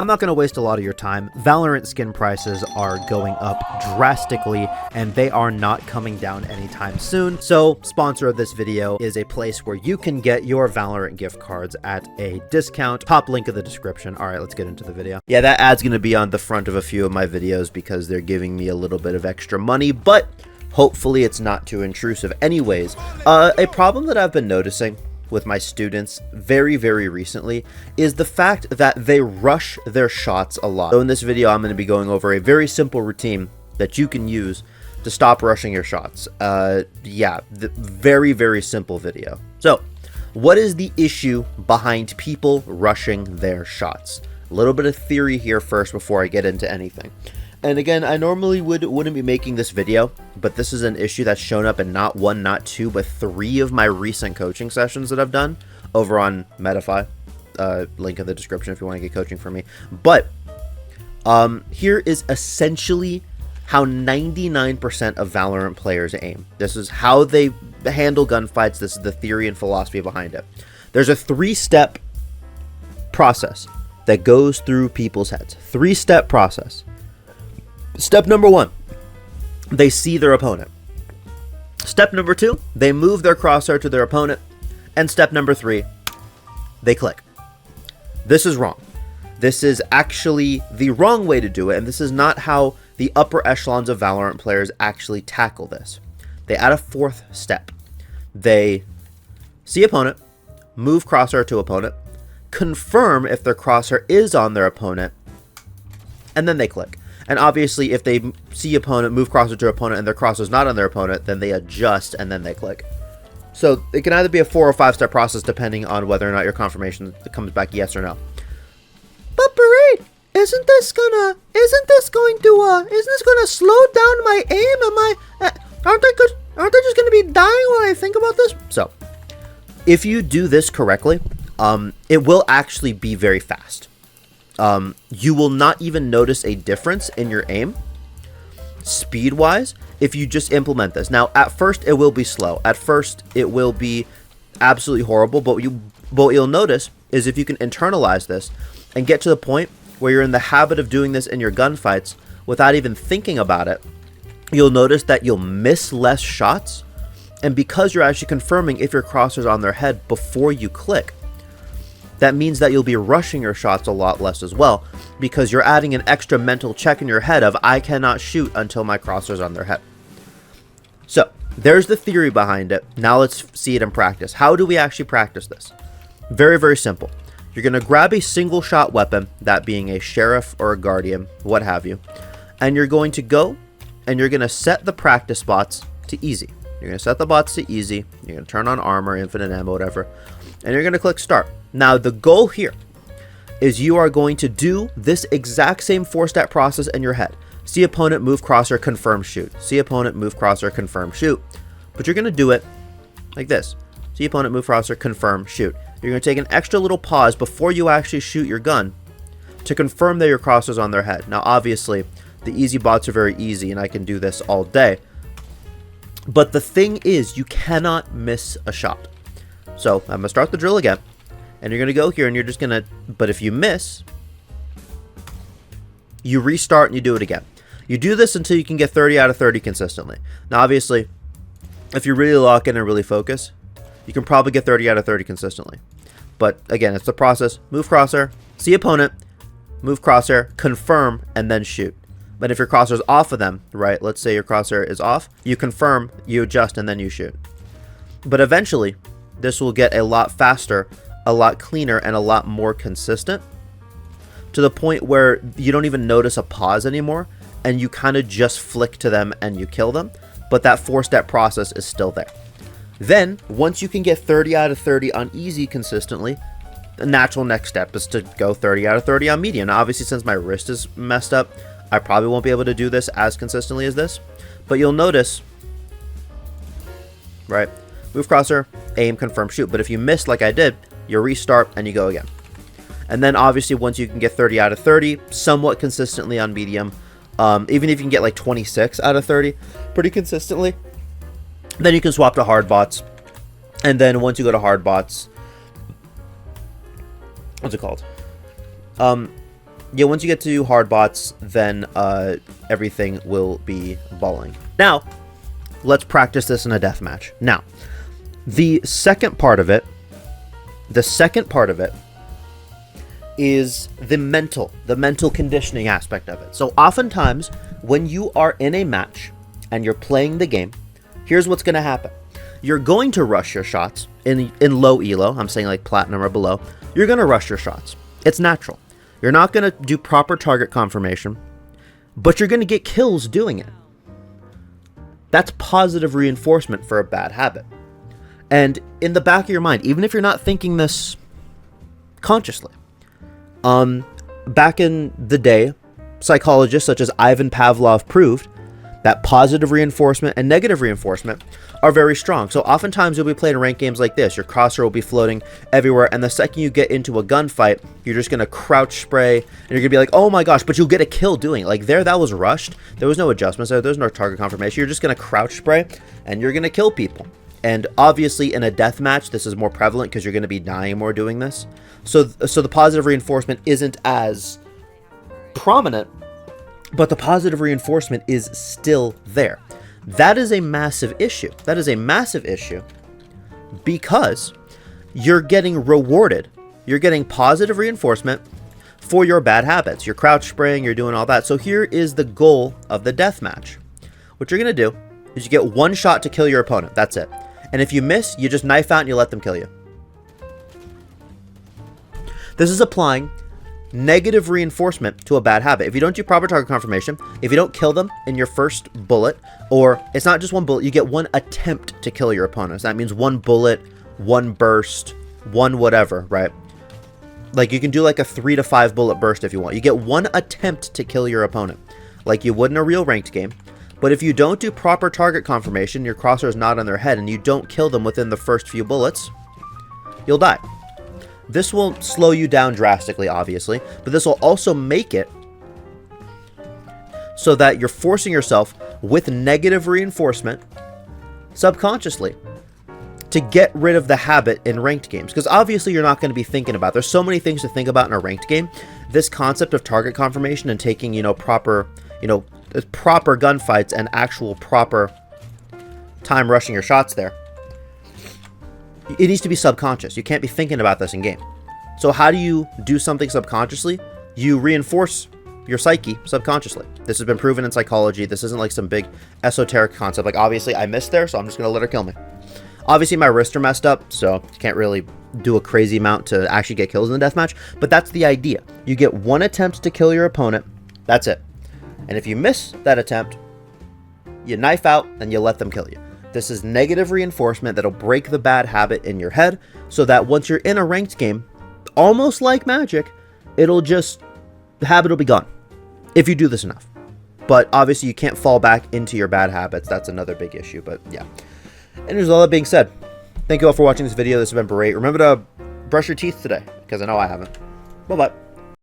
I'm not going to waste a lot of your time. Valorant skin prices are going up drastically, and they are not coming down anytime soon. So, sponsor of this video is a place where you can get your Valorant gift cards at a discount. Top link in the description. All right, let's get into the video. Yeah, that ad's going to be on the front of a few of my videos because they're giving me a little bit of extra money, but hopefully it's not too intrusive. Anyways, a problem that I've been noticing with my students very recently is the fact that they rush their shots a lot. So in this video, I'm going to be going over a very simple routine that you can use to stop rushing your shots. Yeah, very simple video. So what is the issue behind people rushing their shots? A little bit of theory here first before I get into anything. And again, I normally wouldn't be making this video, but this is an issue that's shown up in not one, not two, but 3 of my recent coaching sessions that I've done over on Medify. Link in the description if you want to get coaching from me. But here is essentially how 99% of Valorant players aim. This is how they handle gunfights. This is the theory and philosophy behind it. There's a 3-step process that goes through people's heads. 3-step process. Step number 1, they see their opponent. Step number 2, they move their crosshair to their opponent. And step number 3, they click. This is wrong. This is actually the wrong way to do it, and this is not how the upper echelons of Valorant players actually tackle this. They add a 4th step. They see opponent, move crosshair to opponent, confirm if their crosshair is on their opponent, and then they click. And obviously, if they see opponent, move crosshair to opponent, and their crosshair is not on their opponent, then they adjust, and then they click. So it can either be a 4 or 5-step process, depending on whether or not your confirmation comes back yes or no. But Parade, isn't this gonna slow down my aim? Aren't they just gonna be dying when I think about this? So, if you do this correctly, it will actually be very fast. You will not even notice a difference in your aim speed-wise if you just implement this. Now, at first, it will be slow. At first, it will be absolutely horrible, but what you'll notice is if you can internalize this and get to the point where you're in the habit of doing this in your gunfights without even thinking about it, you'll notice that you'll miss less shots, and because you're actually confirming if your crosshair's on their head before you click, that means that you'll be rushing your shots a lot less as well, because you're adding an extra mental check in your head of, I cannot shoot until my crosshair's on their head. So, there's the theory behind it. Now let's see it in practice. How do we actually practice this? Very simple. You're going to grab a single shot weapon, that being a sheriff or a guardian, what have you, and you're going to go and you're going to set the practice spots to easy. You're going to set the bots to easy. You're going to turn on armor, infinite ammo, whatever, and you're going to click start. Now, the goal here is you are going to do this exact same 4-step process in your head. See opponent, move crosshair, confirm, shoot. See opponent, move crosshair, confirm, shoot. But you're going to do it like this. See opponent, move crosshair, confirm, shoot. You're going to take an extra little pause before you actually shoot your gun to confirm that your crosshair's on their head. Now, obviously, the easy bots are very easy, and I can do this all day. But the thing is, you cannot miss a shot. So, I'm going to start the drill again. And you're going to go here and you're just going to, but if you miss, you restart and you do it again. You do this until you can get 30 out of 30 consistently. Now, obviously, if you really lock in and really focus, you can probably get 30 out of 30 consistently. But again, it's the process. Move crosshair, see opponent, move crosshair, confirm, and then shoot. But if your crosshair is off of them, right, let's say your crosshair is off, you confirm, you adjust, and then you shoot. But eventually, this will get a lot faster, a lot cleaner, and a lot more consistent, to the point where you don't even notice a pause anymore, and you kind of just flick to them and you kill them, but that 4-step process is still there. Then, once you can get 30 out of 30 on easy consistently, the natural next step is to go 30 out of 30 on medium. Now, obviously, since my wrist is messed up, I probably won't be able to do this as consistently as this, but you'll notice, right, move crosshair, aim, confirm, shoot. But if you miss like I did, you restart and you go again. And then obviously once you can get 30 out of 30 somewhat consistently on medium, even if you can get like 26 out of 30 pretty consistently, then you can swap to hard bots. And then once you go to hard bots, what's it called? yeah, once you get to hard bots, then everything will be balling. Now, let's practice this in a deathmatch. Now, the second part of it is the mental conditioning aspect of it. So oftentimes when you are in a match and you're playing the game, here's what's going to happen. You're going to rush your shots in low elo. I'm saying like platinum or below. You're going to rush your shots. It's natural. You're not going to do proper target confirmation, but you're going to get kills doing it. That's positive reinforcement for a bad habit. And in the back of your mind, even if you're not thinking this consciously, back in the day, psychologists such as Ivan Pavlov proved that positive reinforcement and negative reinforcement are very strong. So oftentimes you'll be playing ranked games like this. Your crosshair will be floating everywhere, and the second you get into a gunfight, you're just going to crouch spray, and you're going to be like, oh my gosh, but you'll get a kill doing it. Like there, that was rushed. There was no adjustments there. There's no target confirmation. You're just going to crouch spray, and you're going to kill people. And obviously in a deathmatch, this is more prevalent because you're going to be dying more doing this. So the positive reinforcement isn't as prominent, but the positive reinforcement is still there. That is a massive issue. That is a massive issue because you're getting rewarded. You're getting positive reinforcement for your bad habits. You're crouch spraying, you're doing all that. So here is the goal of the deathmatch. What you're going to do is you get one shot to kill your opponent. That's it. And if you miss, you just knife out and you let them kill you. This is applying negative reinforcement to a bad habit. If you don't do proper target confirmation, if you don't kill them in your first bullet, or it's not just one bullet, you get one attempt to kill your opponents. That means one bullet, one burst, one whatever, right? Like you can do like a 3 to 5 bullet burst if you want. You get one attempt to kill your opponent, like you would in a real ranked game. But if you don't do proper target confirmation, your crosshair is not on their head, and you don't kill them within the first few bullets, you'll die. This will slow you down drastically, obviously, but this will also make it so that you're forcing yourself with negative reinforcement subconsciously to get rid of the habit in ranked games. Because obviously you're not going to be thinking about, there's so many things to think about in a ranked game. This concept of target confirmation and taking, proper gunfights and actual proper time rushing your shots there, it needs to be subconscious. You can't be thinking about this in game. So how do you do something subconsciously? You reinforce your psyche subconsciously. This has been proven in psychology. This isn't like some big esoteric concept. Like obviously I missed there, so I'm just going to let her kill me. Obviously my wrists are messed up, so you can't really do a crazy amount to actually get kills in the deathmatch. But that's the idea. You get one attempt to kill your opponent. That's it. And if you miss that attempt, you knife out and you let them kill you. This is negative reinforcement that'll break the bad habit in your head so that once you're in a ranked game, almost like magic, the habit will be gone if you do this enough. But obviously you can't fall back into your bad habits. That's another big issue, but yeah. And with all that being said, thank you all for watching this video. This has been great. Remember to brush your teeth today because I know I haven't. Bye-bye.